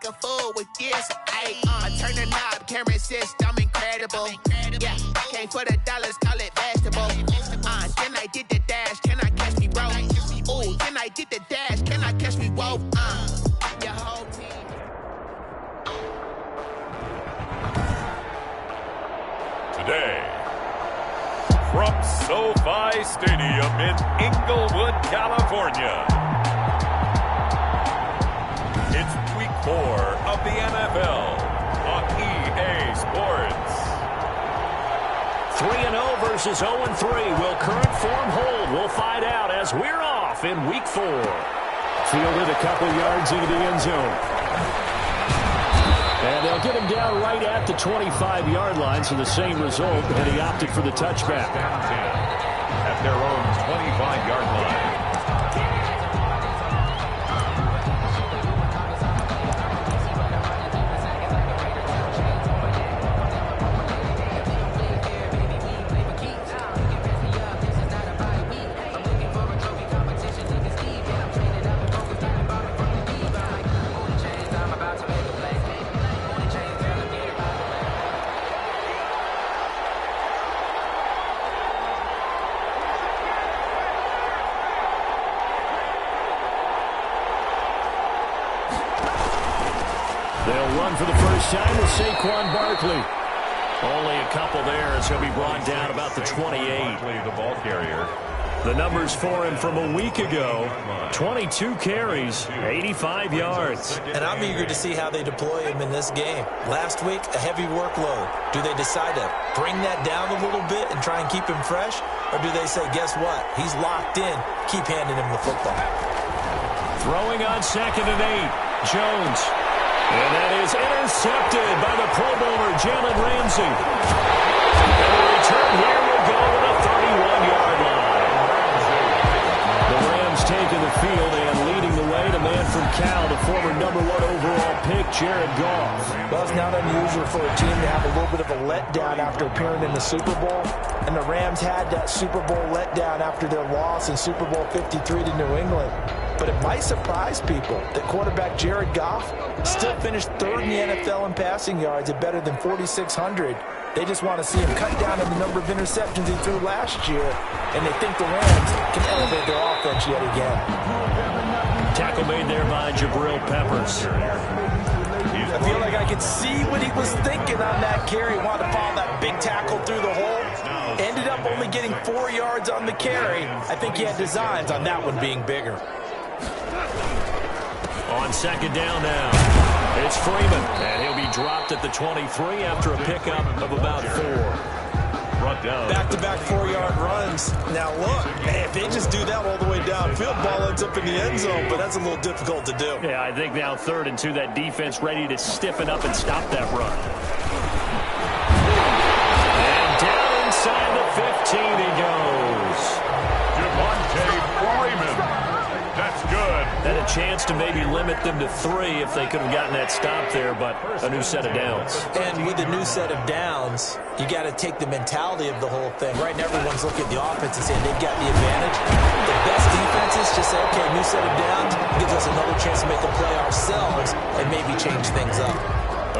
a fool with this. I turn the knob, camera system incredible. Yeah, came for the dollars, call it vegetable. Then I did the dash, can I catch me, bro? Ooh, then I did the dash, can I catch me, whoa? Your whole team. Today, from SoFi Stadium in Inglewood, California, it's week 4 of the NFL on EA Sports. 3-0 versus 0-3. Will current form hold? We'll find out as we're off in week 4. Fielded a couple yards into the end zone. And they'll get him down right at the 25-yard line, so the same result, and he opted for the touchback. Down 10 at their own 25-yard line. They'll run for the first time with Saquon Barkley. Only a couple there as he'll be brought down about the 28. The ball carrier. The numbers for him from a week ago, 22 carries, 85 yards. And I'm eager to see how they deploy him in this game. Last week, a heavy workload. Do they decide to bring that down a little bit and try and keep him fresh? Or do they say, guess what? He's locked in. Keep handing him the football. Throwing on 2nd and 8, Jones. And that is intercepted by the Pro Bowler, Jalen Ramsey. And the return here will go to the 31-yard line. The Rams taking the field and leading the way to man from Cal, the former #1 overall pick, Jared Goff. Well, it's not unusual for a team to have a little bit of a letdown after appearing in the Super Bowl. And the Rams had that Super Bowl letdown after their loss in Super Bowl 53 to New England. But it might surprise people that quarterback Jared Goff still finished 3rd in the NFL in passing yards at better than 4,600. They just want to see him cut down on the number of interceptions he threw last year, and they think the Rams can elevate their offense yet again. Tackle made there by Jabril Peppers. I feel like I could see what he was thinking on that carry. Wanted to follow that big tackle through the hole. Ended up only getting 4 yards on the carry. I think he had designs on that one being bigger. On 2nd down now, it's Freeman, and he'll be dropped at the 23 after a pickup of about 4. Back-to-back 4-yard runs. Now look, man, if they just do that all the way downfield, ball ends up in the end zone, but that's a little difficult to do. Yeah, I think now 3rd and 2, that defense ready to stiffen up and stop that run. And down inside the 15 he goes. Devontae Freeman. That's good. Had a chance to maybe limit them to 3 if they could have gotten that stop there, but a new set of downs. And with a new set of downs, you got to take the mentality of the whole thing. Right now, everyone's looking at the offense and saying they've got the advantage. The best defenses just say, okay, new set of downs gives us another chance to make a play ourselves and maybe change things up.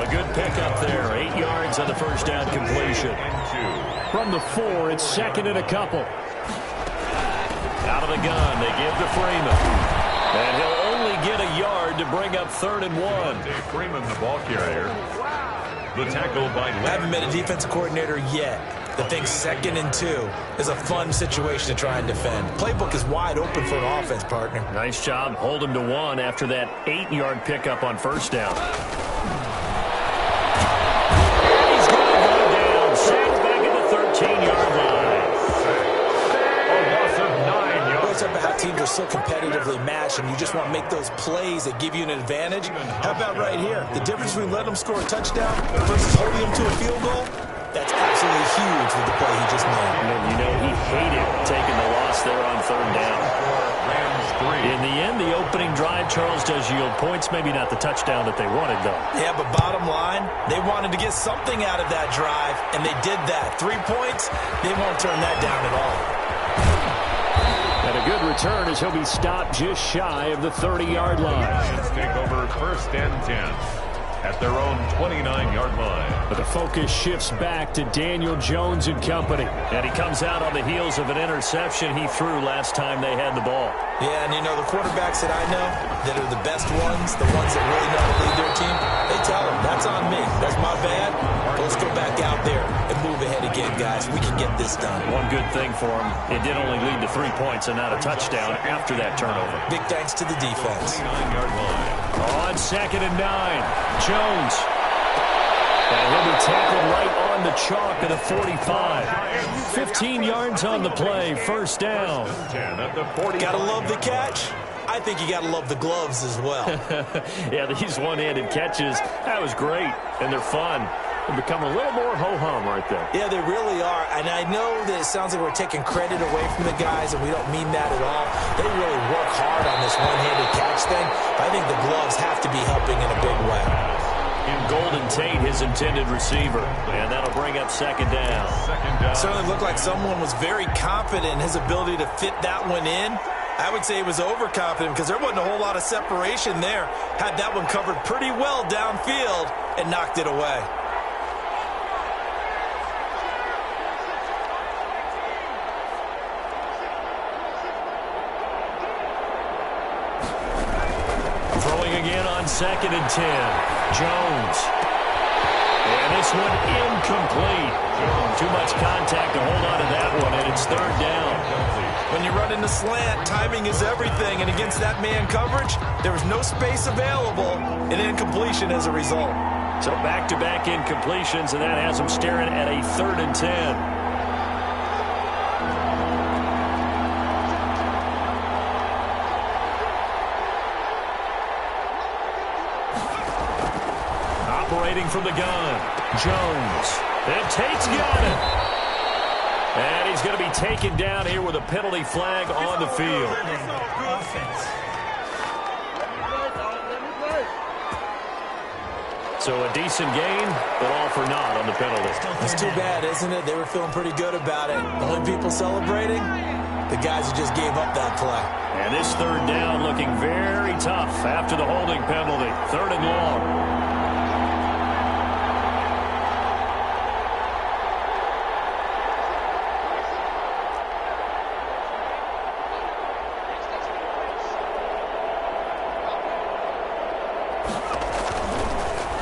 A good pickup there, 8 yards on the first down completion. From the 4, it's 2nd and a couple. Out of the gun, they give to Freeman. And he'll only get a yard to bring up 3rd and 1. Freeman, the ball carrier. The tackle by I haven't met a defensive coordinator yet that thinks 2nd and 2 is a fun situation to try and defend. Playbook is wide open for an offense, partner. Nice job. Hold him to 1 after that 8-yard pickup on first down. And he's going to go down. Sacked back at the 13-yard line. How teams are so competitively matched and you just want to make those plays that give you an advantage. How about right here? The difference between letting them score a touchdown versus holding them to a field goal, that's absolutely huge with the play he just made. And you know he hated taking the loss there on 3rd down. In the end, the opening drive, Charles, does yield points. Maybe not the touchdown that they wanted, though. Yeah, but bottom line, they wanted to get something out of that drive, and they did that. 3 points, they won't turn that down at all. And a good return as he'll be stopped just shy of the 30-yard line. Lions take over 1st and 10 at their own 29-yard line. But the focus shifts back to Daniel Jones and company. And he comes out on the heels of an interception he threw last time they had the ball. Yeah, and you know, the quarterbacks that I know that are the best ones, the ones that really know how to lead their team, they tell them, that's on me. That's my bad. Let's go back out there and move ahead again, guys. We can get this done. One good thing for him, it did only lead to 3 points and not a touchdown after that turnover. Big thanks to the defense. 29-yard line. On 2nd and 9, Jones. And he'll be tackled right on the chalk at the 45. 15 yards on the play, 1st down. 10 at the 40. Gotta love the catch. I think you gotta love the gloves as well. Yeah, these one-handed catches, that was great, and they're fun. They become a little more ho-hum right there. Yeah, they really are. And I know that it sounds like we're taking credit away from the guys, and we don't mean that at all. They really work hard on this one-handed catch thing. I think the gloves have to be helping in a big way. In Golden Tate, his intended receiver. And that'll bring up 2nd down. Certainly looked like someone was very confident in his ability to fit that one in. I would say he was overconfident because there wasn't a whole lot of separation there. Had that one covered pretty well downfield and knocked it away. Throwing again on 2nd and 10. Jones. And this one incomplete. Too much contact to hold on to that one, and it's 3rd down. When you run in the slant, timing is everything, and against that man coverage, there was no space available, and incompletion as a result. So back-to-back incompletions, and that has them staring at a 3rd and 10. Operating from the gun, Jones. And Tate's got it. And he's going to be taken down here with a penalty flag on the field. So a decent gain, but all for naught on the penalty. It's too bad, isn't it? They were feeling pretty good about it. The only people celebrating, the guys who just gave up that play. And this 3rd down looking very tough after the holding penalty. 3rd and long.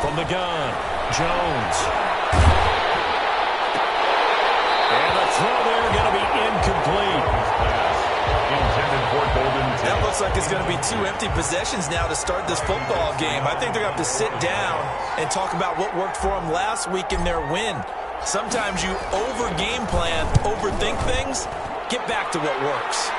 From the gun, Jones. And the throw there going to be incomplete. Intended for Golden Tate. That looks like it's going to be 2 empty possessions now to start this football game. I think they're going to have to sit down and talk about what worked for them last week in their win. Sometimes you over-game plan, overthink things. Get back to what works.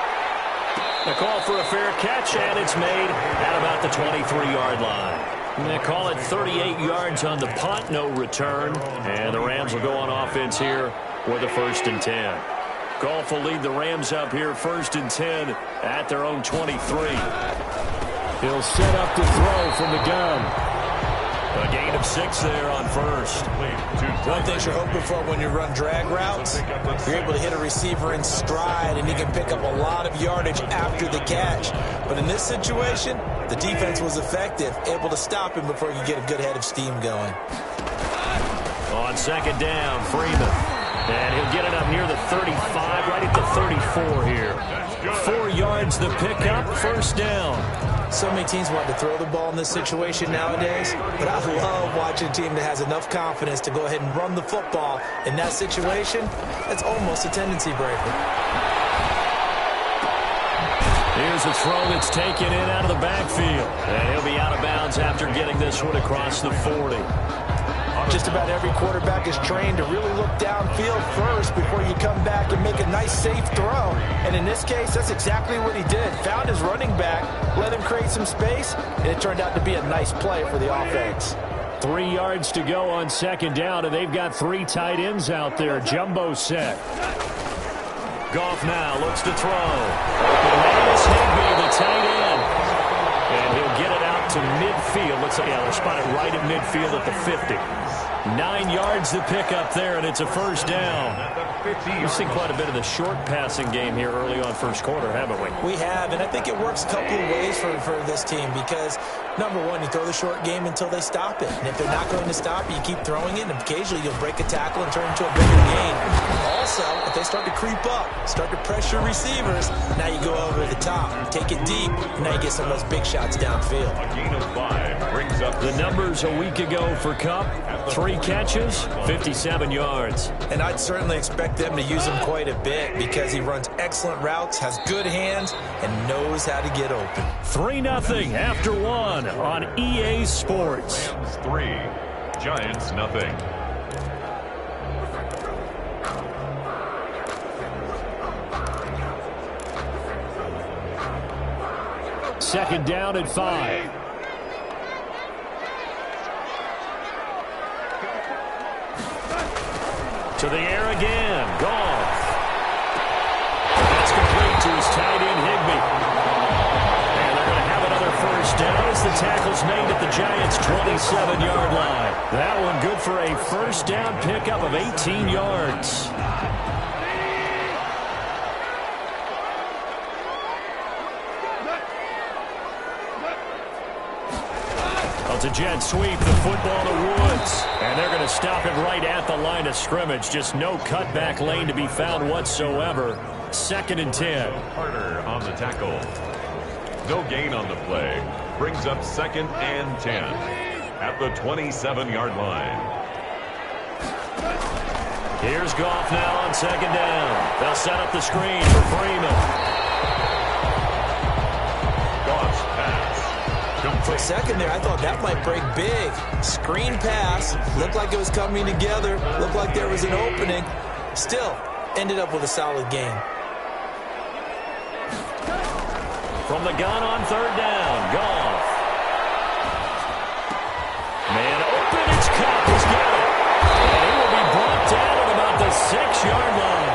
The call for a fair catch, and it's made at about the 23-yard line. And they call it 38 yards on the punt, no return. And the Rams will go on offense here with a 1st and 10. Goff will lead the Rams up here 1st and 10 at their own 23. He'll set up to throw from the gun. A gain of 6 there on 1st. One thing you're hoping for when you run drag routes, you're able to hit a receiver in stride, and he can pick up a lot of yardage after the catch. But in this situation, the defense was effective, able to stop him before he could get a good head of steam going. On 2nd down, Freeman. And he'll get it up near the 35, right at the 34 here. 4 yards the pickup, 1st down. So many teams want to throw the ball in this situation nowadays, but I love watching a team that has enough confidence to go ahead and run the football. In that situation, it's almost a tendency breaker. Here's a throw that's taken in out of the backfield. And he'll be out of bounds after getting this one across the 40. Just about every quarterback is trained to really look downfield first before you come back and make a nice, safe throw. And in this case, that's exactly what he did. Found his running back, let him create some space, and it turned out to be a nice play for the offense. 3 yards to go on 2nd down, and they've got 3 tight ends out there. Jumbo set. Goff now looks to throw. Emmanuel Higbee, the tight end. And he'll get it out to midfield. Looks like they'll spot it right at midfield at the 50. 9 yards to pick up there, and it's a first down. We've seen quite a bit of the short passing game here early on first quarter, haven't we? We have, and I think it works a couple of ways for this team because, number one, you throw the short game until they stop it. And if they're not going to stop it, you keep throwing it, and occasionally you'll break a tackle and turn it into a bigger gain. Also, if they start to creep up, start to pressure receivers, now you go over the top, take it deep, and now you get some of those big shots downfield. A gain of 5 brings up the numbers a week ago for Kupp. 3 catches, 57 yards. And I'd certainly expect them to use him quite a bit because he runs excellent routes, has good hands, and knows how to get open. 3-0 after 1 on EA Sports. Rams 3, Giants 0. Second down at 5. To the air again. Goff. That's complete to his tight end, Higbee. And they're going to have another first down as the tackle's made at the Giants' 27-yard line. That one good for a first down pickup of 18 yards. It's a jet sweep, the football to Woods. And they're going to stop it right at the line of scrimmage. Just no cutback lane to be found whatsoever. 2nd and 10. Harder on the tackle. No gain on the play. Brings up 2nd and 10 at the 27-yard line. Here's Goff now on 2nd down. They'll set up the screen for Freeman. Goff's pass. For a second there, I thought that might break big. Screen pass. Looked like it was coming together. Looked like there was an opening. Still, ended up with a solid game. From the gun on 3rd down, Goff. Man open, it's Kupp. He's got it. And he will be brought down at about the 6-yard line.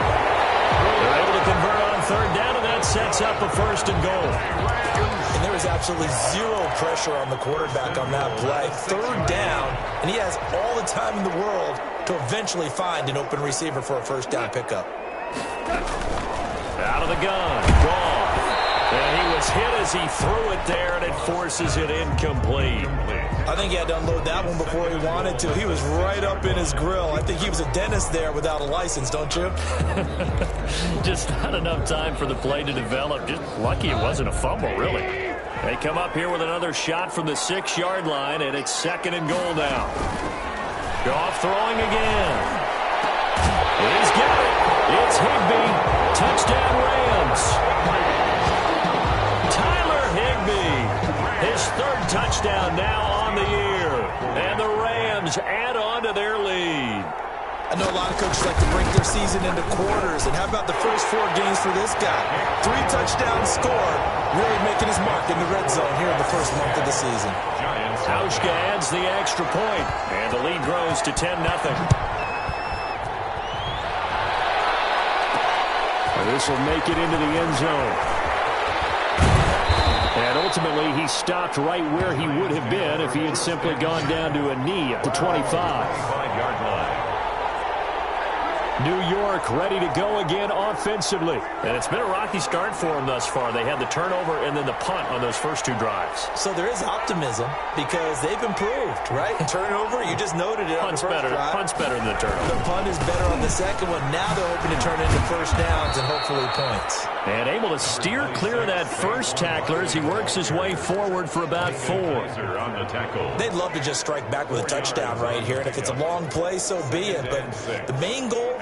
They're able to convert on 3rd down, and that sets up a 1st and goal. And there was absolutely zero pressure on the quarterback on that play. 3rd down, and he has all the time in the world to eventually find an open receiver for a first down pickup. Out of the gun, Goff. And he was hit as he threw it there, and it forces it incomplete. I think he had to unload that one before he wanted to. He was right up in his grill. I think he was a dentist there without a license, don't you? Just not enough time for the play to develop. Just lucky it wasn't a fumble, really. They come up here with another shot from the 6-yard line, and it's 2nd and goal now. Goff throwing again. He's got it. It's Higbee. Touchdown, Rams. His 3rd touchdown now on the year. And the Rams add on to their lead. I know a lot of coaches like to break their season into quarters. And how about the first 4 games for this guy? 3 touchdowns scored, really making his mark in the red zone here in the first month of the season. Hauschka adds the extra point, and the lead grows to 10-0. This will make it into the end zone. And ultimately, he stopped right where he would have been if he had simply gone down to a knee at the 25-yard line. New York ready to go again offensively. And it's been a rocky start for them thus far. They had the turnover and then the punt on those first 2 drives. So there is optimism because they've improved, right? Turnover, you just noted it on the first drive. Punt's better than the turnover. The punt is better on the second one. Now they're hoping to turn into first downs and hopefully points. And able to steer clear of that first tackler as he works his way forward for about 4. They'd love to just strike back with a touchdown right here. And if it's a long play, so be it. But the main goal,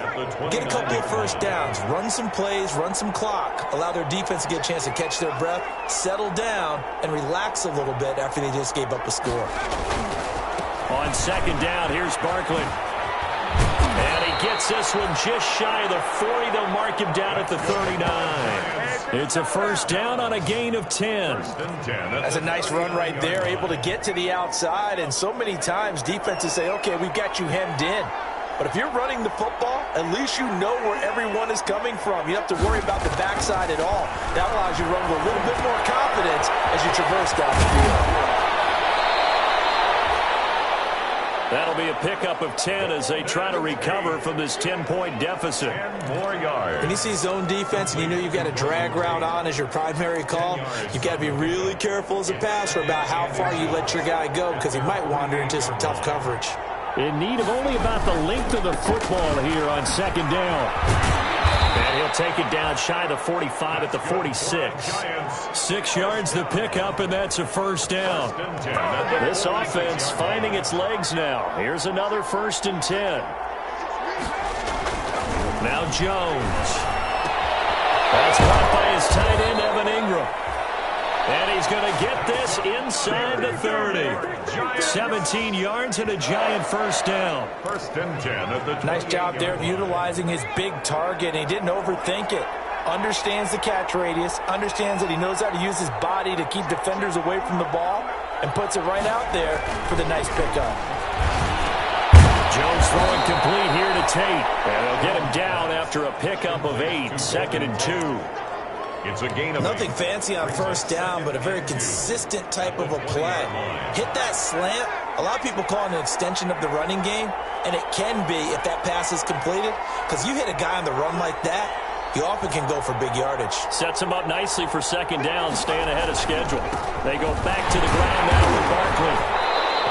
get a couple of first downs, run some plays, run some clock, allow their defense to get a chance to catch their breath, settle down, and relax a little bit after they just gave up a score. On 2nd down, here's Barkley. And he gets this one just shy of the 40. They'll mark him down at the 39. It's a first down on a gain of 10. That's a nice run right there, able to get to the outside. And so many times defenses say, okay, we've got you hemmed in. But if you're running the football, at least you know where everyone is coming from. You don't have to worry about the backside at all. That allows you to run with a little bit more confidence as you traverse down the field. That'll be a pickup of 10 as they try to recover from this 10-point deficit. 10 more yards. When you see zone defense and you know you've got a drag route on as your primary call, you've got to be really careful as a passer about how far you let your guy go because he might wander into some tough coverage. In need of only about the length of the football here on second down. And he'll take it down shy of the 45 at the 46. 6 yards the pickup, and that's a first down. This offense finding its legs now. Here's another 1st and 10. Now Jones. That's caught by his tight end, Evan Ingram. And he's going to get this inside the 30. 17 yards and a giant first down. 1st and 10 at the 20. Nice job there of utilizing his big target. He didn't overthink it. Understands the catch radius. Understands that he knows how to use his body to keep defenders away from the ball. And puts it right out there for the nice pickup. Jones throwing complete here to Tate. And they'll get him down after a pickup of 8. 2nd and 2. It's a gain of Nothing fancy on first down, but a very consistent type of a play. Hit that slant. A lot of people call it an extension of the running game, and it can be if that pass is completed, because you hit a guy on the run like that, he often can go for big yardage. Sets him up nicely for second down, staying ahead of schedule. They go back to the ground now with Barkley.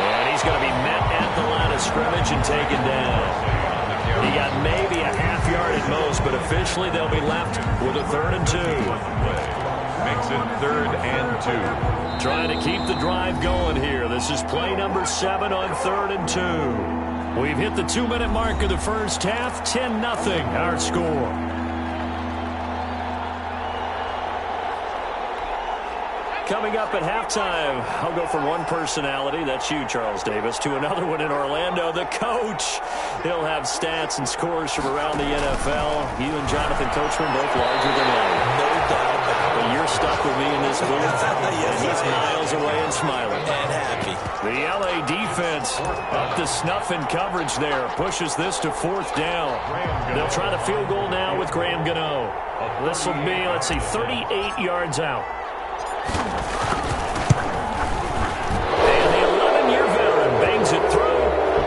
And he's going to be met at the line of scrimmage and taken down. He got maybe a half yard at most, but officially they'll be left with a 3rd and 2. Makes it 3rd and 2. Trying to keep the drive going here. This is play number 7 on 3rd and 2. We've hit the 2-minute mark of the first half. 10-0 our score. Coming up at halftime, I'll go from one personality, that's you, Charles Davis, to another one in Orlando, the coach. He'll have stats and scores from around the NFL. You and Jonathan Coachman both larger than life. No doubt about it. But you're stuck with me in this booth, Yes, and he's miles away and smiling. And happy. The LA defense up to snuff in coverage there, pushes this to 4th down. They'll try the field goal now with Graham Gano. This will be, 38 yards out. And the 11-year veteran bangs it through.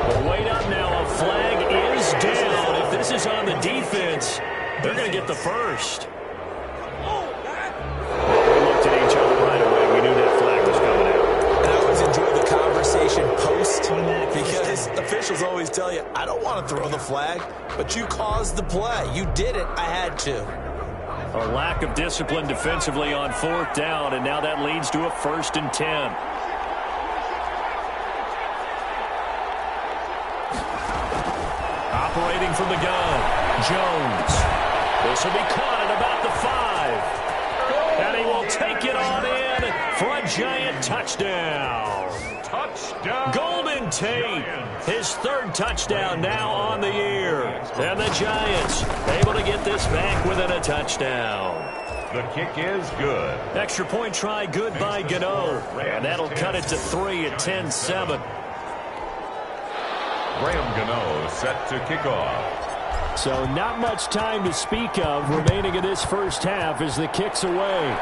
But wait up now, a flag is down. If this is on the defense, they're going to get the first. We looked at each other right away. We knew that flag was coming out. And I always enjoy the conversation post because officials always tell you, I don't want to throw the flag, but you caused the play. You did it. I had to. A lack of discipline defensively on 4th down, and now that leads to a 1st and 10. Operating from the gun, Jones. This will be caught at about the 5. And he will take it on in for a giant touchdown. Touchdown. Golden Tate, his 3rd touchdown now on the year. And the Giants able to get this back within a touchdown. The kick is good. Extra point try good by Gano. And that'll cut it to 3 at 10-7. Graham Gano set to kick off. So not much time to speak of remaining in this first half as the kick's away.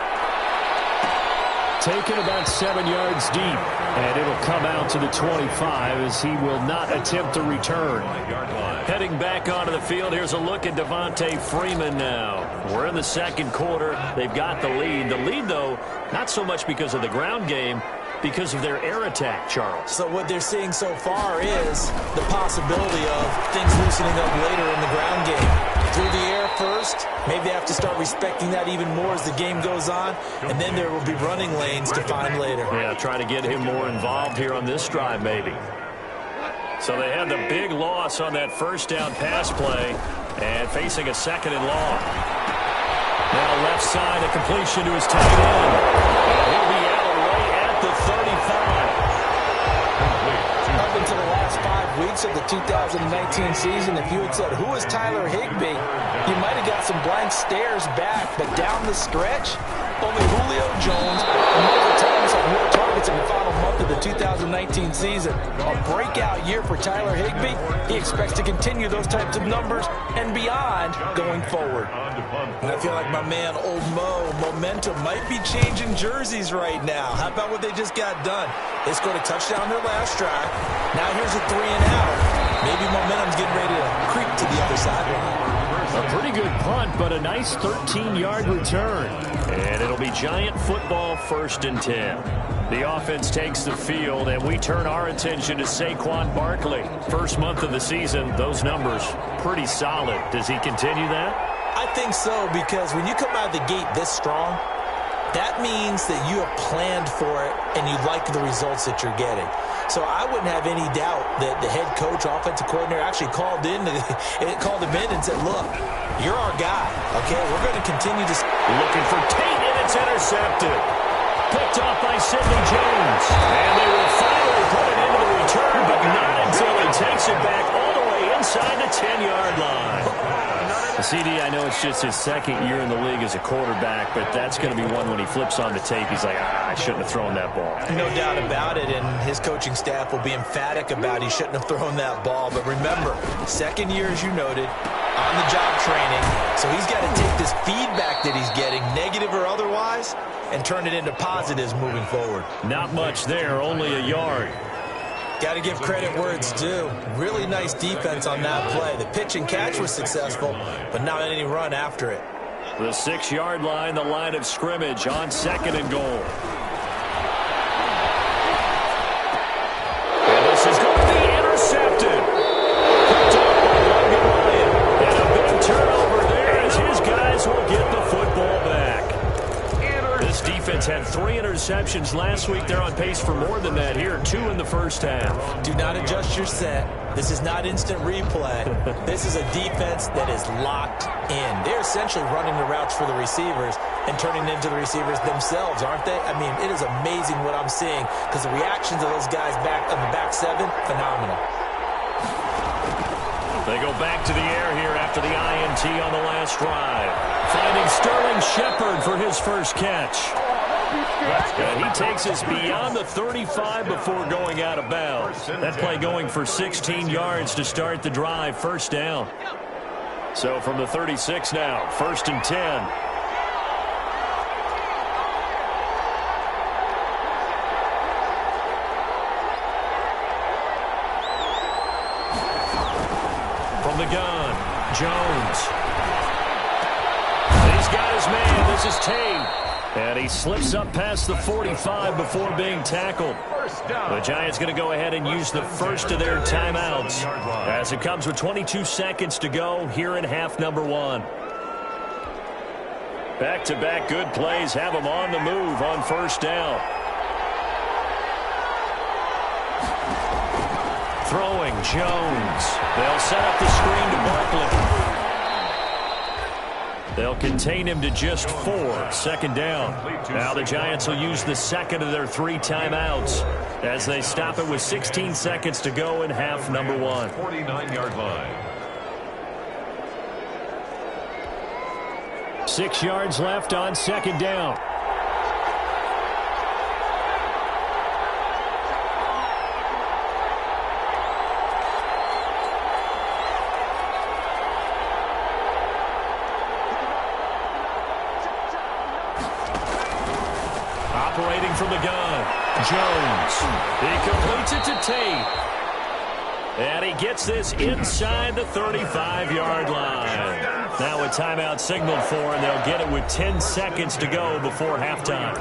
Taken about 7 yards deep, and it'll come out to the 25 as he will not attempt to return. Heading back onto the field, here's a look at Devontae Freeman now. We're in the 2nd quarter. They've got the lead. The lead, though, not so much because of the ground game, because of their air attack, Charles. So what they're seeing so far is the possibility of things loosening up later in the ground game. Through the air first, maybe they have to start respecting that even more as the game goes on, and then there will be running lanes to find later. Yeah, trying to get him more involved here on this drive, maybe. So they had the big loss on that 1st down pass play, and facing a 2nd and long. Now left side, a completion to his tight end. He'll be out right at the 35. Up until the last 5 weeks of the 2019 season, if you had said, who is Tyler Higbee, you might have got some blank stares back. But down the stretch, Only Julio Jones and Michael Thomas have more targets in the final month of the 2019 season. A breakout year for Tyler Higbee. He expects to continue those types of numbers and beyond going forward. And I feel like my man, Old Mo, momentum might be changing jerseys right now. How about what they just got done? They scored a touchdown their last drive. Now here's a 3 and out. Maybe momentum's getting ready to creep to the other sideline. A pretty good punt, but a nice 13-yard return. And it'll be Giant football 1st and 10. The offense takes the field, and we turn our attention to Saquon Barkley. First month of the season, those numbers pretty solid. Does he continue that? I think so, because when you come out of the gate this strong, that means that you have planned for it and you like the results that you're getting. So I wouldn't have any doubt that the head coach, offensive coordinator, actually called him in and said, look, you're our guy, okay? We're going to continue to... Looking for Tate, and it's intercepted. Picked off by Sidney Jones. And they will finally put it into the return, but not until he takes it back all the way inside the 10-yard line. CD, I know it's just his second year in the league as a quarterback, but that's going to be one when he flips on the tape. He's like, I shouldn't have thrown that ball. No doubt about it, and his coaching staff will be emphatic about he shouldn't have thrown that ball. But remember, second year, as you noted, on-the-job training, so he's got to take this feedback that he's getting, negative or otherwise, and turn it into positives moving forward. Not much there, only a yard. Got to give credit where it's due. Really nice defense on that play. The pitch and catch was successful, but not any run after it. The 6-yard line, the line of scrimmage on 2nd and goal. And this is going to be intercepted. Picked up by Logan Ryan. And a big turnover there as his guys will get the football back. This defense had 3 interceptions last week. They're on pace for more than that here. 2 in the first half. Do not adjust your set. This is not instant replay. This is a defense that is locked in. They're essentially running the routes for the receivers and turning it into the receivers themselves, aren't they? I mean, it is amazing what I'm seeing because the reactions of those guys back on the back 7, phenomenal. They go back to the air here after the INT on the last drive. Finding Sterling Shepard for his first catch. And he takes us beyond the 35 before going out of bounds. That play going for 16 yards to start the drive, 1st down. So from the 36 now, 1st and 10. From the gun, Jones. He's got his man. This is Tate. And he slips up past the 45 before being tackled. The Giants going to go ahead and use the first of their timeouts as it comes with 22 seconds to go here in half number 1. Back-to-back good plays have them on the move on 1st down. Throwing, Jones. They'll set up the screen to Barkley. They'll contain him to just 4. 2nd down. Now the Giants will use the second of their 3 timeouts as they stop it with 16 seconds to go in half number 1. 49-yard line. 6 yards left on 2nd down. Operating from the gun, Jones. He completes it to Tate. And he gets this inside the 35-yard line. Now a timeout signaled for, and they'll get it with 10 seconds to go before halftime.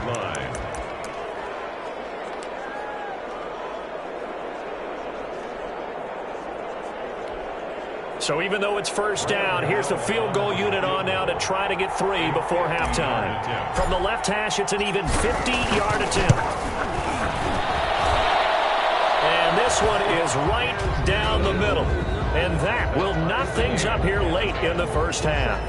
So even though it's 1st down, here's the field goal unit on now to try to get 3 before halftime. From the left hash, it's an even 50-yard attempt. And this one is right down the middle. And that will knock things up here late in the 1st half.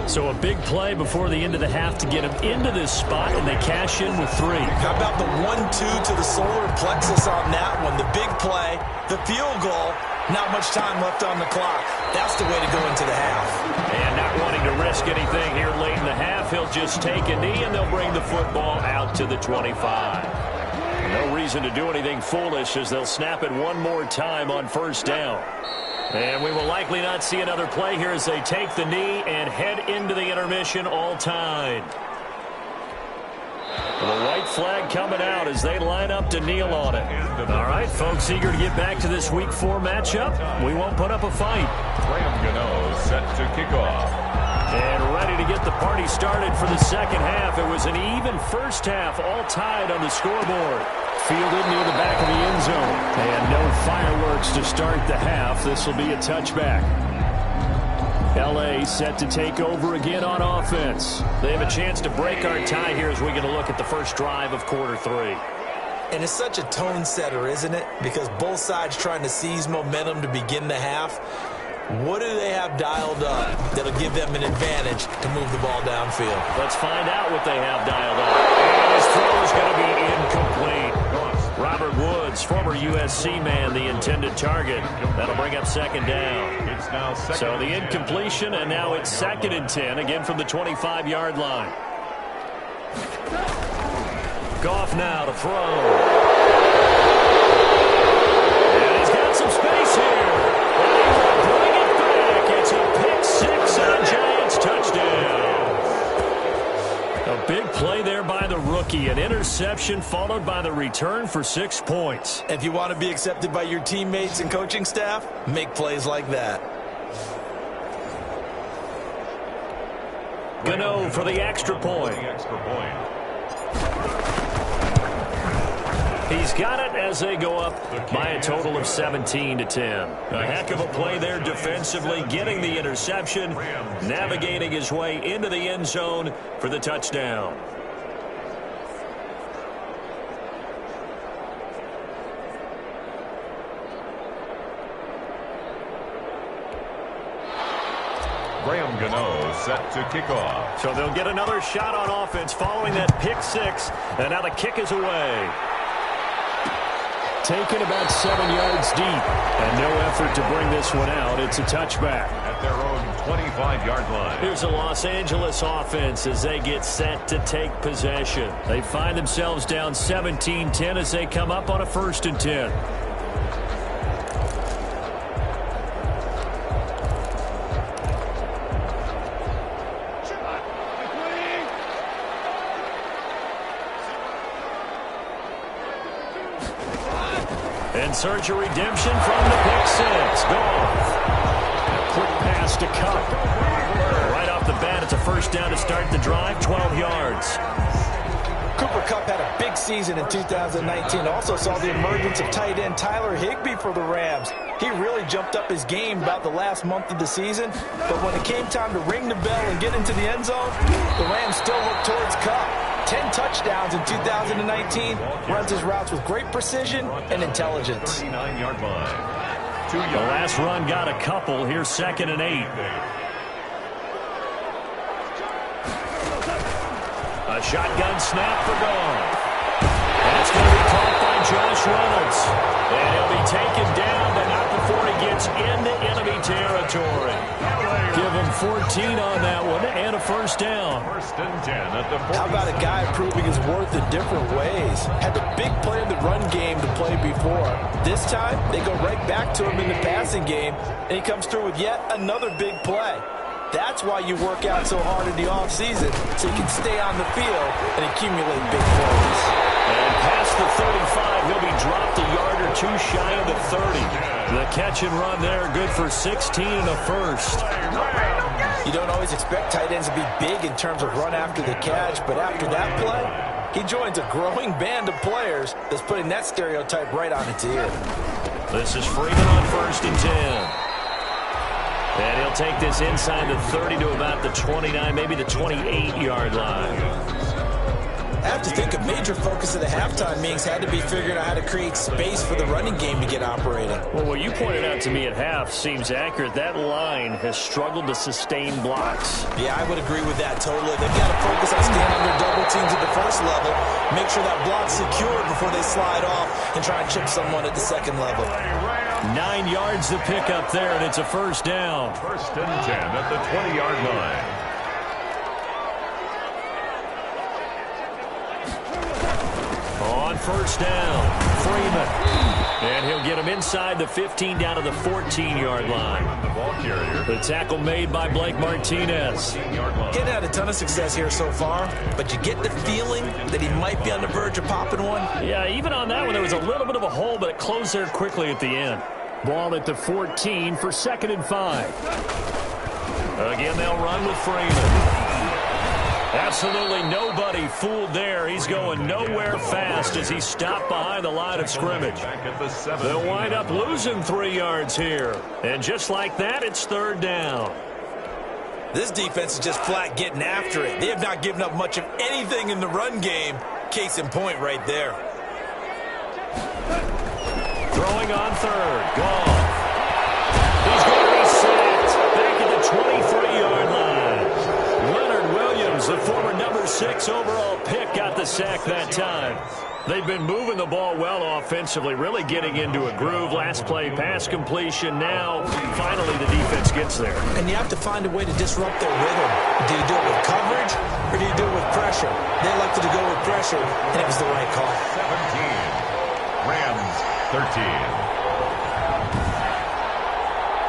So a big play before the end of the half to get him into this spot, and they cash in with 3. How about the 1-2 to the solar plexus on that one? The big play, the field goal, Not much time left on the clock. That's the way to go into the half. And not wanting to risk anything here late in the half, he'll just take a knee, and they'll bring the football out to the 25. No reason to do anything foolish as they'll snap it one more time on first down. And we will likely not see another play here as they take the knee and head into the intermission all tied. The white flag coming out as they line up to kneel on it. All right, folks, eager to get back to this Week 4 matchup. We won't put up a fight. Graham Gano set to kick off. And ready to get the party started for the second half. It was an even first half, all tied on the scoreboard. Fielded near the back of the end zone. And no fireworks to start the half. This will be a touchback. L.A. set to take over again on offense. They have a chance to break our tie here as we get a look at the first drive of quarter 3. And it's such a tone setter, isn't it? Because both sides trying to seize momentum to begin the half. What do they have dialed up that'll give them an advantage to move the ball downfield? Let's find out what they have dialed up. And his throw is going to be incomplete. Robert Woods, former USC man, the intended target. That'll bring up second down. It's now second. So the incompletion, and now it's 2nd and 10, again from the 25-yard line. Goff now to throw. And he's got some space here. And he will bring it back. It's a pick six and a Giants touchdown. A big play there by the rookie. An interception followed by the return for 6 points. If you want to be accepted by your teammates and coaching staff, make plays like that. Gano for the extra point. He's got it as they go up by a total of 17-10. A heck of a play there defensively, getting the interception, navigating his way into the end zone for the touchdown. Graham Gano set to kick off. So they'll get another shot on offense following that pick six, and now the kick is away. Taken about 7 yards deep, and no effort to bring this one out. It's a touchback. At their own 25-yard line. Here's the Los Angeles offense as they get set to take possession. They find themselves down 17-10 as they come up on a 1st and 10. And search a redemption from the pick six. Goff. A quick pass to Cup. Right off the bat, it's a first down to start the drive, 12 yards. Cooper Kupp had a big season in 2019. Also saw the emergence of tight end Tyler Higbee for the Rams. He really jumped up his game about the last month of the season. But when it came time to ring the bell and get into the end zone, the Rams still looked towards Kupp. 10 touchdowns in 2019. Runs his routes with great precision and intelligence. 39-yard line. The last run got a couple. Here's 2nd and 8. A shotgun snap for Goff. That's going to be caught by Josh Reynolds. And he'll be taken down, but not before he gets into enemy territory. Give him 14 on that one and a first down. 1st and 10 at the 40. How about a guy proving his worth in different ways? Had the big play in the run game to play before. This time, they go right back to him in the passing game, and he comes through with yet another big play. That's why you work out so hard in the offseason, so you can stay on the field and accumulate big plays. And past the 35, he'll be dropped a yard or two shy of the 30. The catch and run there, good for 16 and a first. You don't always expect tight ends to be big in terms of run after the catch, but after that play, he joins a growing band of players that's putting that stereotype right on its ear. This is Freeman on 1st and 10. And he'll take this inside the 30 to about the 29, maybe the 28-yard line. I have to think a major focus of the halftime meetings had to be figuring out how to create space for the running game to get operating. Well, what you pointed out to me at half seems accurate. That line has struggled to sustain blocks. Yeah, I would agree with that totally. They've got to focus on staying under double teams at the first level, make sure that block's secured before they slide off and try and chip someone at the second level. 9 yards to pick up there, and it's a first down. First and 10 at the 20-yard line. On first down, Freeman. And he'll get him inside the 15 down to the 14-yard line. The ball carrier. The tackle made by Blake Martinez. Getting had a ton of success here so far, but you get the feeling that he might be on the verge of popping one. Yeah, even on that one, there was a little bit of a hole, but it closed there quickly at the end. Ball at the 14 for 2nd and 5. Again, they'll run with Freeman. Absolutely nobody fooled there. He's going nowhere fast as he stopped behind the line of scrimmage. They'll wind up losing 3 yards here. And just like that, it's 3rd down. This defense is just flat getting after it. They have not given up much of anything in the run game. Case in point right there. Throwing on 3rd. Goff. He's going to be sacked back at the 23-yard line. The former number 6 overall pick got the sack that time. They've been moving the ball well offensively, really getting into a groove. Last play, pass completion. Now, finally, the defense gets there. And you have to find a way to disrupt their rhythm. Do you do it with coverage, or do you do it with pressure? They elected to go with pressure, and it was the right call. 17. Rams 13.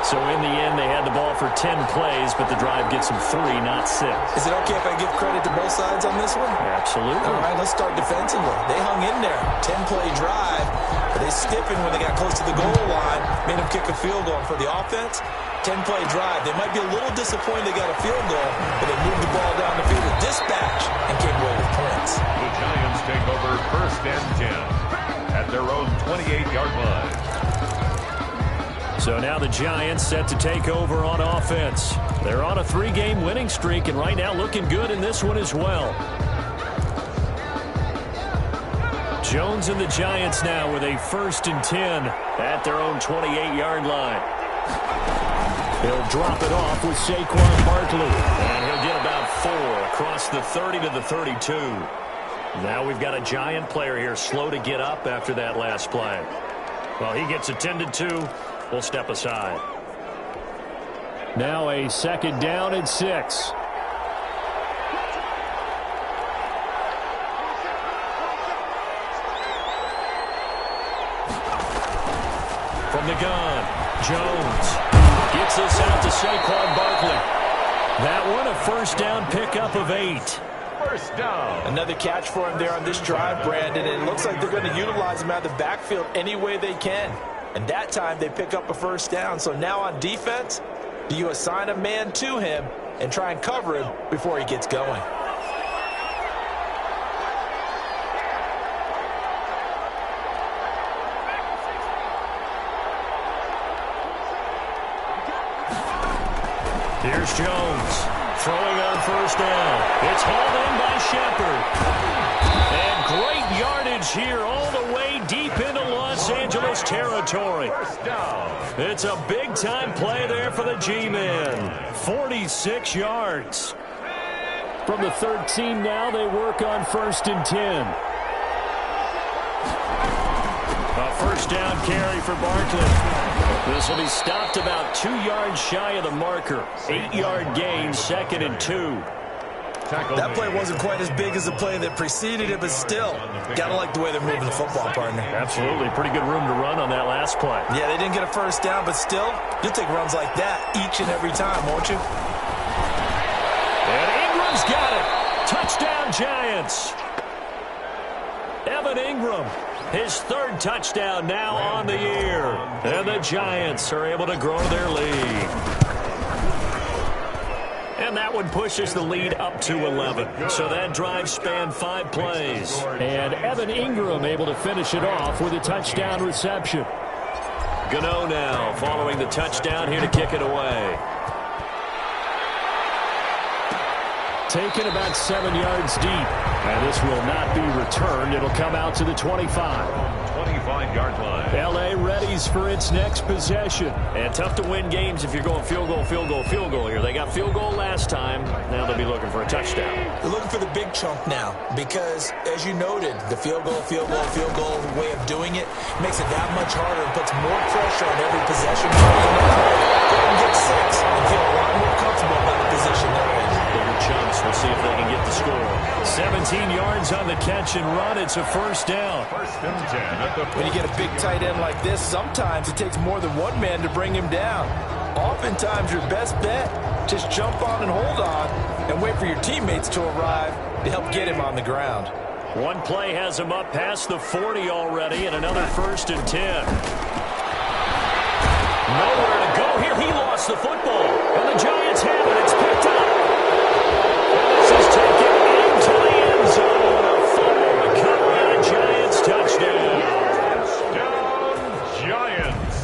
So in the end, they had the ball for 10 plays, but the drive gets them 3, not 6. Is it okay if I give credit to both sides on this one? Absolutely. All right, let's start defensively. They hung in there. 10-play drive, but they stiffened when they got close to the goal line, made them kick a field goal. For the offense, 10-play drive. They might be a little disappointed they got a field goal, but they moved the ball down the field with dispatch and came away with points. The Giants take over 1st and 10 at their own 28-yard line. So now the Giants set to take over on offense. They're on a 3-game winning streak, and right now looking good in this one as well. Jones and the Giants now with a 1st and 10 at their own 28-yard line. He'll drop it off with Saquon Barkley, and he'll get about 4 across the 30 to the 32. Now we've got a Giant player here slow to get up after that last play. Well, he gets attended to. We'll step aside. Now a 2nd down and 6. From the gun, Jones gets this out to Saquon Barkley. That one a 1st down pickup of 8. 1st down. Another catch for him there on this drive, Brandon, and it looks like they're going to utilize him out of the backfield any way they can. And that time they pick up a 1st down. So now on defense, do you assign a man to him and try and cover him before he gets going? Here's Jones throwing on 1st down. It's hauled in by Shepard. And great yardage here all the way deep into Los Angeles territory. It's a big-time play there for the G-men. 46 yards. From the 13 now, they work on 1st and 10. A 1st down carry for Barkley. This will be stopped about 2 yards shy of the marker. 8-yard gain, 2nd and 2. That play wasn't quite as big as the play that preceded it, but still, gotta like the way they're moving the football, partner. Absolutely. Pretty good room to run on that last play. Yeah, they didn't get a 1st down, but still, you'll take runs like that each and every time, won't you? And Ingram's got it. Touchdown, Giants. Evan Ingram, his 3rd touchdown now on the year. And the Giants are able to grow their lead. And that one pushes the lead up to 11. So that drive spanned 5 plays. And Evan Ingram able to finish it off with a touchdown reception. Gano now following the touchdown here to kick it away. taken about 7 yards deep. And this will not be returned. It'll come out to the 25. 25-yard line. L.A. readies for its next possession. And tough to win games if you're going field goal, field goal, field goal here. They got field goal last time. Now they'll be looking for a touchdown. They're looking for the big chunk now because, as you noted, the field goal way of doing it makes it that much harder and puts more pressure on every possession. Go and get 6 and feel a lot more comfortable about the position they're in. Bigger chunks. We'll see if they can get the score. 17 yards on the catch and run. It's a first down. First and 10 at the When you get a big tight end like this, sometimes it takes more than one man to bring him down. Oftentimes, your best bet, just jump on and hold on and wait for your teammates to arrive to help get him on the ground. One play has him up past the 40 already, and another first and 10. Nowhere to go here. He lost the football, and the Giants have it. It's picked up. This is taken into the end zone. A fumble recovery, and a Giants touchdown. Giants.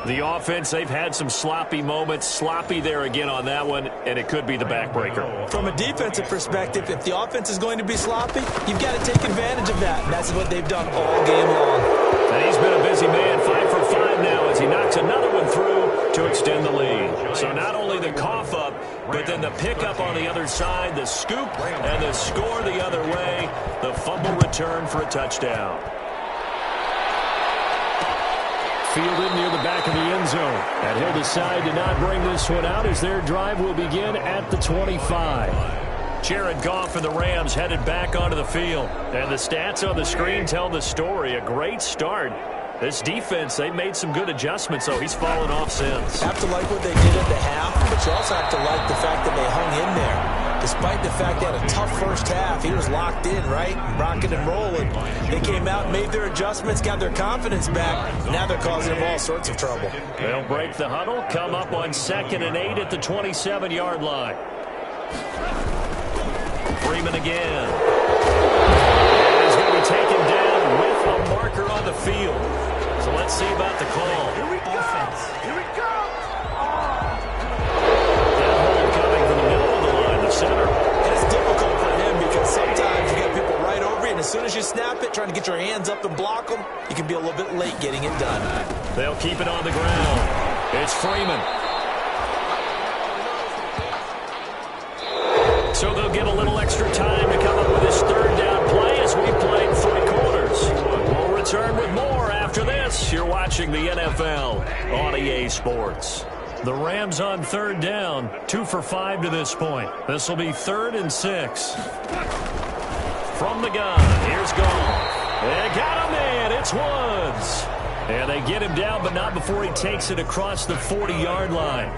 The offense, they've had some sloppy moments. Sloppy there again on that one, and it could be the backbreaker. From a defensive perspective, if the offense is going to be sloppy, you've got to take advantage of that, and that's what they've done all game long. And he's been a busy man, 5 for 5 now as he knocks another one through to extend the lead. So not only the cough up, but then the pickup on the other side, the scoop, and the score the other way. The fumble return for a touchdown. Fielded near the back of the end zone. And he'll decide to not bring this one out as their drive will begin at the 25. Jared Goff and the Rams headed back onto the field. And the stats on the screen tell the story. A great start. This defense, they've made some good adjustments, so he's fallen off since. Have to like what they did at the half, but you also have to like the fact that they hung in there. Despite the fact they had a tough first half, he was locked in, right? Rocking and rolling. They came out, made their adjustments, got their confidence back. Now they're causing him all sorts of trouble. They'll break the huddle, come up on 2nd and 8 at the 27-yard line. Freeman again. And he's going to be taken down with a marker on the field. So let's see about the call. Here we go. Here we go. That hold coming from the middle of the line, the center. And it's difficult for him because sometimes you get people right over you, and as soon as you snap it, trying to get your hands up and block them, you can be a little bit late getting it done. They'll keep it on the ground. It's Freeman. So they'll get a little extra time to come up with this 3rd down play as we played 3 quarters. We'll return with more after this. You're watching the NFL on EA Sports. The Rams on 3rd down, 2 for 5 to this point. This will be 3rd and 6. From the gun, here's Goff. They got him in. It's Woods. And they get him down, but not before he takes it across the 40-yard line.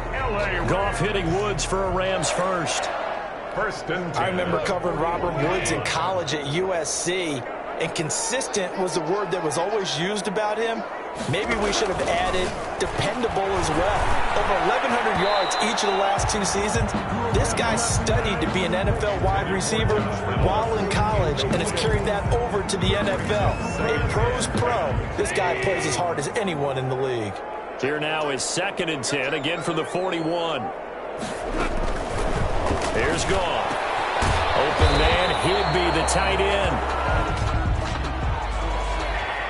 Goff hitting Woods for a Rams first. First and 10. I remember covering Robert Woods in college at USC, and consistent was the word that was always used about him. Maybe we should have added dependable as well. Over 1,100 yards each of the last 2 seasons. This guy studied to be an NFL wide receiver while in college and has carried that over to the NFL. A pro's pro. This guy plays as hard as anyone in the league. Here now is 2nd and 10, again from the 41. Here's Goff. Open man, Higbee, the tight end.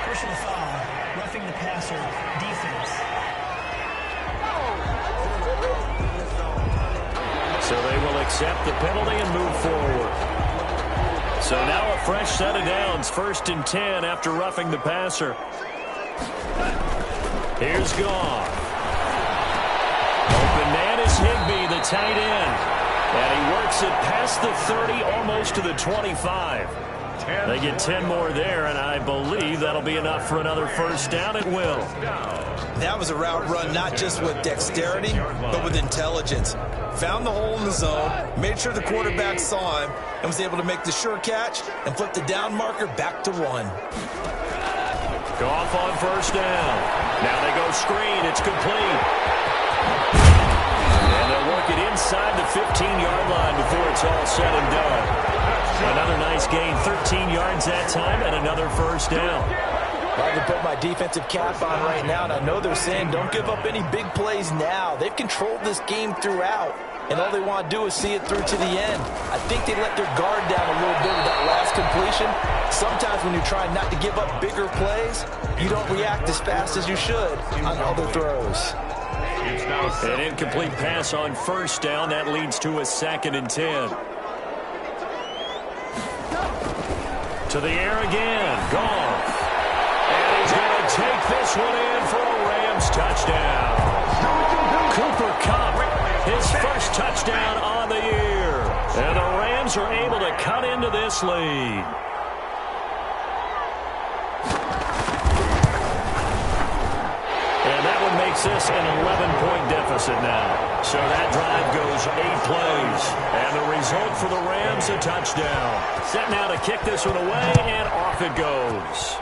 Personal foul. Roughing the passer. Defense. So they will accept the penalty and move forward. So now a fresh set of downs. 1st and 10 after roughing the passer. Here's Goff. Open man is Higbee, the tight end. And he works it past the 30, almost to the 25. They get 10 more there, and I believe that'll be enough for another first down. It will. That was a route run not just with dexterity, but with intelligence. Found the hole in the zone, made sure the quarterback saw him, and was able to make the sure catch and flip the down marker back to 1. Goff on first down. Now they go screen. It's complete. And they'll work it inside the 15-yard line before it's all said and done. Another nice gain, 13 yards that time, and another first down. I can put my defensive cap on right now, and I know they're saying don't give up any big plays now. They've controlled this game throughout, and all they want to do is see it through to the end. I think they let their guard down a little bit with that last completion. Sometimes when you're trying not to give up bigger plays, you don't react as fast as you should on other throws. An incomplete pass on first down. That leads to a 2nd and 10. To the air again. Goff. And he's going to take this one in for a Rams touchdown. Cooper Kupp, his first touchdown on the year. And the Rams are able to cut into this lead. And that one makes this an 11-point deficit now. So that drive goes 8 plays. And the result for the Rams, a touchdown. Set now to kick this one away, and off it goes.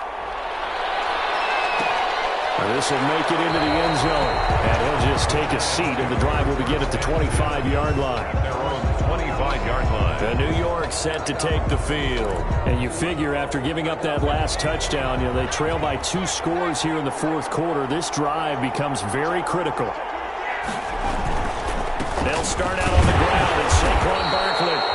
This will make it into the end zone. And he'll just take a seat, and the drive will begin at the 25-yard line. They're on the 25-yard line. The New York set to take the field. And you figure after giving up that last touchdown, they trail by 2 scores here in the 4th quarter. This drive becomes very critical. They'll start out on the ground, and Saquon Barkley.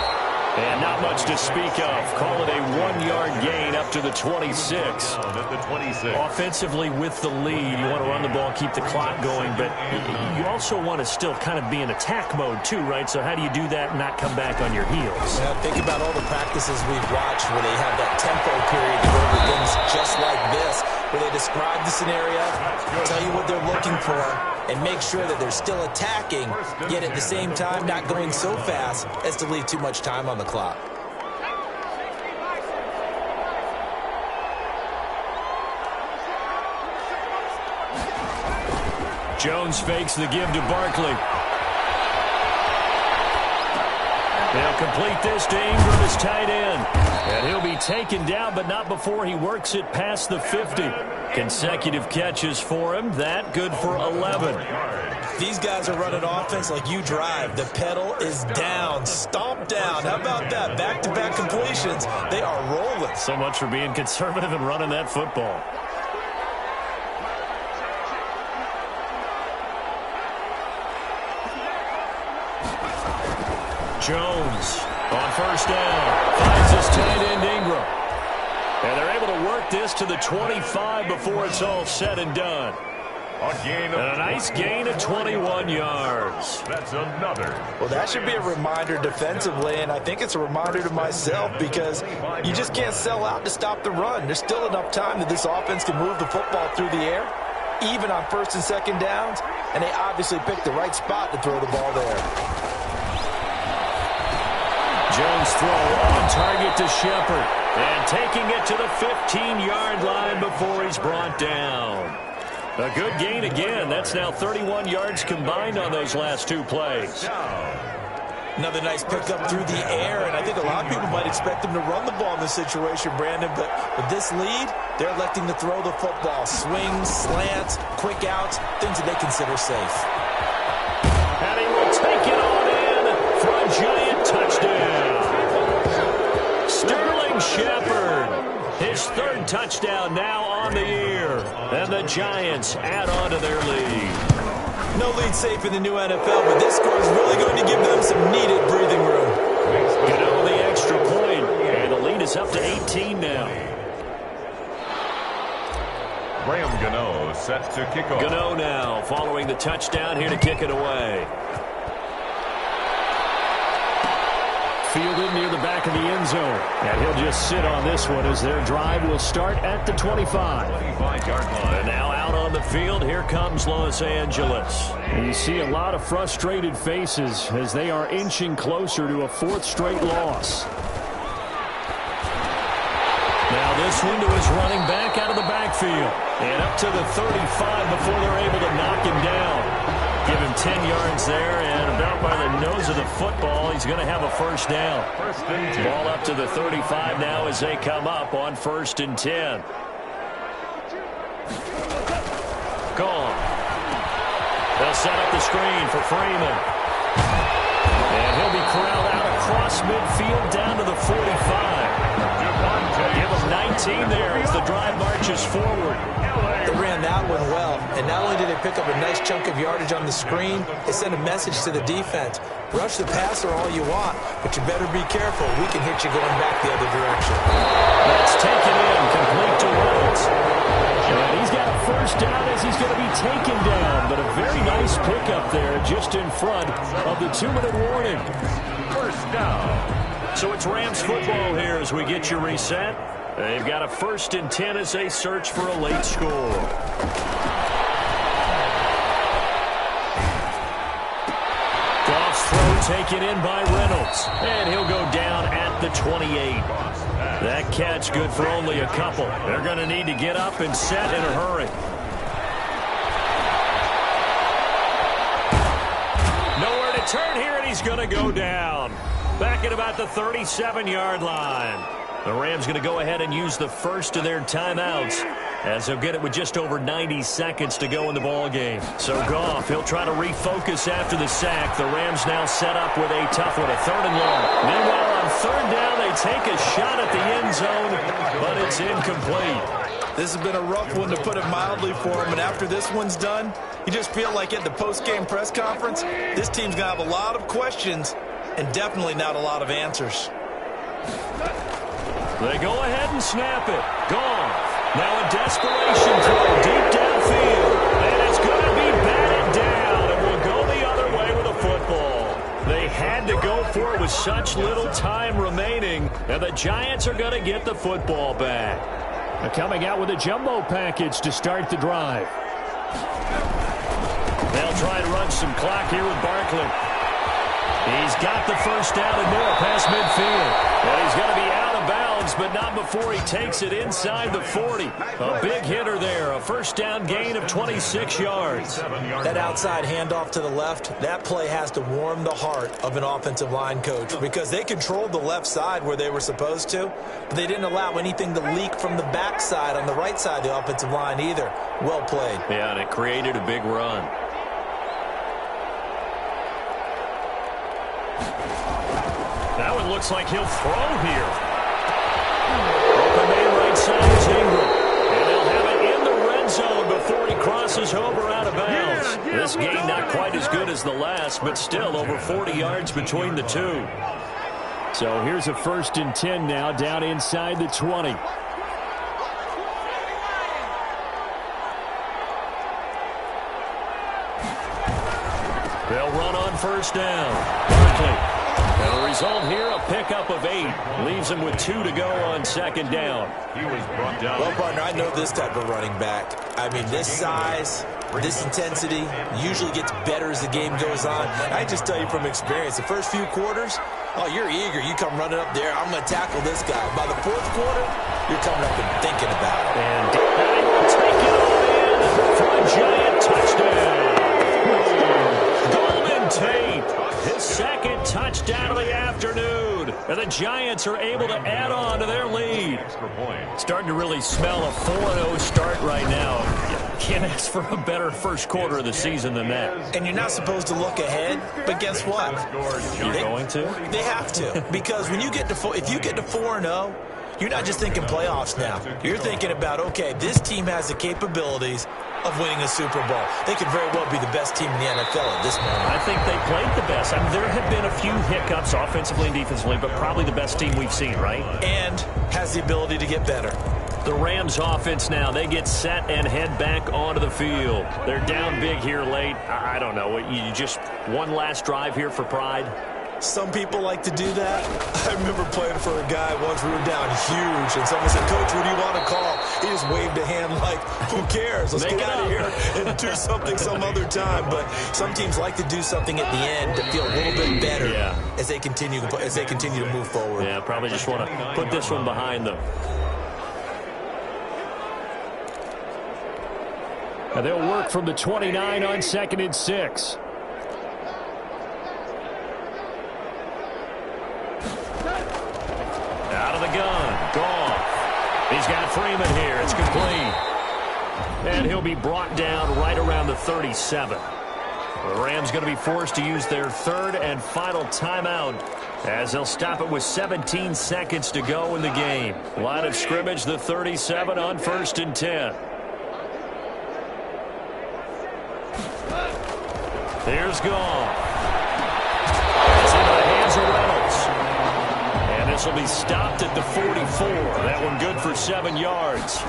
And not much to speak of. Call it a 1-yard gain up to the 26. At the 26. Offensively with the lead, you want to run the ball, keep the clock going, but you also want to still kind of be in attack mode too, right? So how do you do that and not come back on your heels? Yeah, think about all the practices we've watched where they have that tempo period to go over things just like this, where they describe the scenario, tell you what they're looking for, and make sure that they're still attacking, yet at the same time not going so fast as to leave too much time on the clock. Jones fakes the give to Barkley. They'll complete this to Ingram, his tight end. And he'll be taken down, but not before he works it past the 50. Consecutive catches for him. That good for 11. These guys are running offense like you drive. The pedal is down, stomp down. How about that? Back-to-back completions. They are rolling. So much for being conservative and running that football. Jones on first down finds his tight end Ingram. And they're able to work this to the 25 before it's all said and done. And a nice gain of 21 yards. That's another. Well, that should be a reminder defensively, and I think it's a reminder to myself because you just can't sell out to stop the run. There's still enough time that this offense can move the football through the air, even on 1st and 2nd downs, and they obviously picked the right spot to throw the ball there. Jones throw on target to Shepard. And taking it to the 15-yard line before he's brought down. A good gain again. That's now 31 yards combined on those last 2 plays. Another nice pickup through the air, and I think a lot of people might expect them to run the ball in this situation, Brandon, but with this lead, they're electing to throw the football. Swings, slants, quick outs, things that they consider safe. And he will take it on in for a giant touchdown. Sterling Shepard, his 3rd touchdown now on the year. And the Giants add on to their lead. No lead safe in the new NFL, but this score is really going to give them some needed breathing room. Gano the extra point, and the lead is up to 18 now. Graham Gano set to kick off. Gano now following the touchdown here to kick it away. Fielded near the back of the end zone. And he'll just sit on this one as their drive will start at the 25. 25-yard line. And now out on the field, here comes Los Angeles. And you see a lot of frustrated faces as they are inching closer to a 4th straight loss. Now this one to his running back out of the backfield. And up to the 35 before they're able to knock him down. Give him 10 yards there, and about by the nose of the football, he's going to have a 1st down. 1st and 10. Ball up to the 35 now as they come up on 1st and 10. Gone. They'll set up the screen for Freeman. And he'll be corralled out across midfield down to the 45. Give him team there as the drive marches forward. They ran that one well, and not only did they pick up a nice chunk of yardage on the screen, they sent a message to the defense. Rush the passer all you want, but you better be careful. We can hit you going back the other direction. That's taken in, complete to Reynolds. And he's got a first down as he's going to be taken down, but a very nice pickup there just in front of the 2-minute warning. First down. So it's Rams football here as we get you reset. They've got a 1st and 10 as they search for a late score. Goff's throw taken in by Reynolds, and he'll go down at the 28. That catch good for only a couple. They're going to need to get up and set in a hurry. Nowhere to turn here, and he's going to go down. Back at about the 37-yard line. The Rams going to go ahead and use the first of their timeouts as they'll get it with just over 90 seconds to go in the ballgame. So Goff, he'll try to refocus after the sack. The Rams now set up with a tough one, a 3rd and long. Meanwhile, on 3rd down, they take a shot at the end zone, but it's incomplete. This has been a rough one, to put it mildly, for them. And after this one's done, you just feel like at the post-game press conference, this team's going to have a lot of questions and definitely not a lot of answers. They go ahead and snap it. Goff. Now a desperation throw deep downfield. And it's going to be batted down. And will go the other way with a football. They had to go for it with such little time remaining. And the Giants are going to get the football back. They're coming out with a jumbo package to start the drive. They'll try and run some clock here with Barkley. He's got the first down and more past midfield. And he's going to be out of bounds, but not before he takes it inside the 40. A big hitter there, a first down gain of 26 yards. That outside handoff to the left, that play has to warm the heart of an offensive line coach, because they controlled the left side where they were supposed to, but they didn't allow anything to leak from the backside on the right side of the offensive line either. Well played. Yeah, and it created a big run. That one looks like he'll throw here. Open man right side is Ingram. And they'll have it in the red zone before he crosses over out of bounds. This game not quite as good as the last, but still over 40 yards between the two. So here's a 1st and 10 now, down inside the 20. They'll run on first down. Barkley. And the result here, a pickup of 8. Leaves him with 2 to go on 2nd down. He was brought down. Well, partner, I know this type of running back. I mean, this size, this intensity usually gets better as the game goes on. I just tell you from experience, the first few quarters, oh, you're eager. You come running up there, I'm going to tackle this guy. By the 4th quarter, you're coming up and thinking about it. And he will take it all in for a Giant touchdown. Golden Tate, his 2nd touchdown of the afternoon. And the Giants are able to add on to their lead. Starting to really smell a 4-0 start right now. Can't ask for a better first quarter of the season than that. And you're not supposed to look ahead, but guess what? You're going to? They have to, because when you get to if you get to 4-0, you're not just thinking playoffs now. You're thinking about, okay, this team has the capabilities of winning a Super Bowl. They could very well be the best team in the NFL at this moment. I think they played the best. I mean, there have been a few hiccups offensively and defensively, but probably the best team we've seen, right? And has the ability to get better. The Rams offense now, they get set and head back onto the field. They're down big here late. I don't know. You just one last drive here for pride? Some people like to do that. I remember playing for a guy once. We were down huge, and someone said, "Coach, what do you want to call?" He just waved a hand like, "Who cares? Let's get out of here and do something some other time." But some teams like to do something at the end to feel a little bit better as they continue to move forward. Yeah, probably just want to put this one behind them. And they'll work from the 29 on 2nd and 6. Out of the gun. Goff. He's got Freeman here. It's complete. And he'll be brought down right around the 37. The Rams going to be forced to use their 3rd and final timeout as they'll stop it with 17 seconds to go in the game. Line of scrimmage, the 37 on 1st and 10. Here's Goff. It's into the hands of Reynolds. And this will be stopped at the 44. That one good for 7 yards.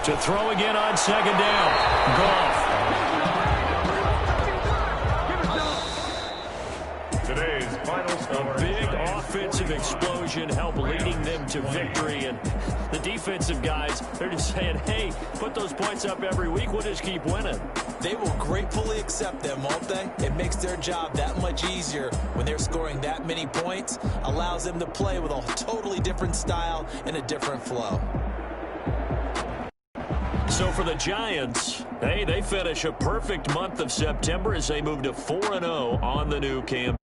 To throw again on 2nd down. Goff. Today's final score. A big offensive explosion helped leading them to victory. And the defensive guys, they're just saying, hey, put those points up every week. We'll just keep winning. They will gratefully accept them, won't they? It makes their job that much easier when they're scoring that many points. Allows them to play with a totally different style and a different flow. So for the Giants, hey, they finish a perfect month of September as they move to 4-0 on the new campaign.